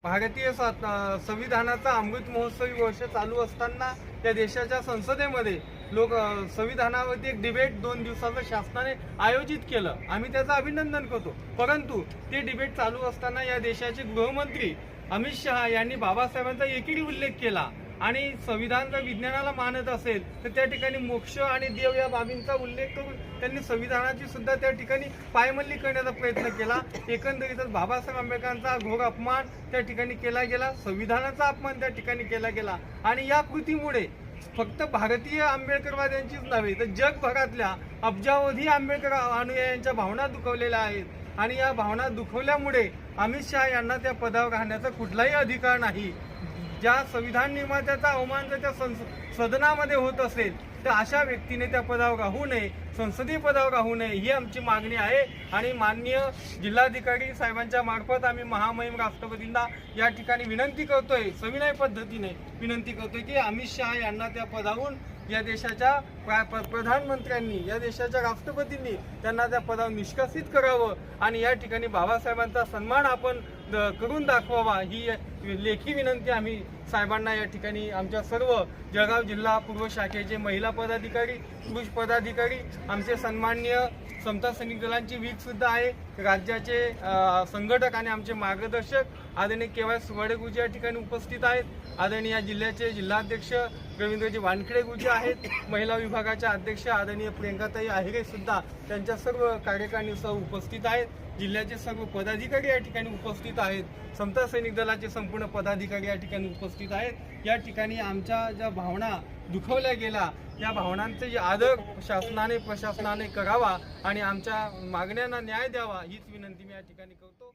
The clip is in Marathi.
भारतीय संविधानाचा अमृत महोत्सवी वर्ष चालू असताना या देशाच्या संसदेमध्ये लोक संविधानावरती एक डिबेट 2 दिवसाचं शासनाने आयोजित केलं। आम्ही त्याचं अभिनंदन करतो, परंतु ते डिबेट चालू असताना या देशाचे गृहमंत्री अमित शहा यांनी बाबासाहेबांचा एकेरी उल्लेख केला आणि संविधान जर विज्ञानाला मानत असेल तर त्या ठिकाणी मोक्ष आणि देव या बाबींचा उल्लेख करून त्यांनी संविधानाची सुद्धा त्या ठिकाणी पायमल्ली करण्याचा प्रयत्न केला। एकंदरीतच बाबासाहेब आंबेडकरांचा घोर अपमान त्या ठिकाणी केला गेला, संविधानाचा अपमान त्या ठिकाणी केला गेला आणि या कृतीमुळे फक्त भारतीय आंबेडकरवाद्यांचीच नव्हे तर जगभरातल्या अब्जावधी आंबेडकर अनुयायांच्या भावना दुखवलेल्या आहेत आणि या भावना दुखवल्यामुळे अमित शहा यांना त्या पदावर राहण्याचा कुठलाही अधिकार नाही। ज्या संविधान निर्मात्याचा अवमान जर त्या सदनामध्ये होत असेल तर अशा व्यक्तीने त्या पदावर राहू नये, संसदीय पदावर राहू नये ही आमची मागणी आहे आणि माननीय जिल्हाधिकारी साहेबांच्या मार्फत आम्ही महामहिम राष्ट्रपतींना या ठिकाणी विनंती करतोय, सविनय पद्धतीने विनंती करतोय की अमित शहा यांना त्या पदावरून या देशाच्या प्रधानमंत्र्यांनी, या देशाच्या राष्ट्रपतींनी त्यांना त्या पदावर निष्कासित करावं आणि या ठिकाणी बाबासाहेबांचा सन्मान आपण करून दाखवावा ही लेखी विनंती आम्ही साहेबांना या ठिकाणी आमच्या सर्व जळगाव जिल्हा पूर्व शाखेचे महिला पदाधिकारी, पुरुष पदाधिकारी, आमचे सन्माननीय समता सैनिक दलांची वीक सुद्धा आहे, राज्याचे संघटक आणि आमचे मार्गदर्शक आदरणीय केवाय सुवाडे गुरुजी या ठिकाणी उपस्थित आहेत, आदरणीय जिल्ह्याचे जिल्हाध्यक्ष रवींद्रजी वानखेडे गुरुजी आहेत, महिला विभागाच्या अध्यक्ष आदरणीय प्रियंकाताई आहेरे सुद्धा त्यांच्या सर्व कार्यकारिणीसह उपस्थित आहेत, जिल्ह्याचे सर्व पदाधिकारी या ठिकाणी उपस्थित आहेत, समता सैनिक दलाचे संपूर्ण पदाधिकारी या ठिकाणी उपस्थित आहेत। या ठिकाणी आमच्या ज्या भावना दुखवल्या गेल्या या भावनांचे आदर शासनाने प्रशासनाने करावा आणि आमच्या मागण्यांना न्याय द्यावा हीच विनंती मी या ठिकाणी करतो।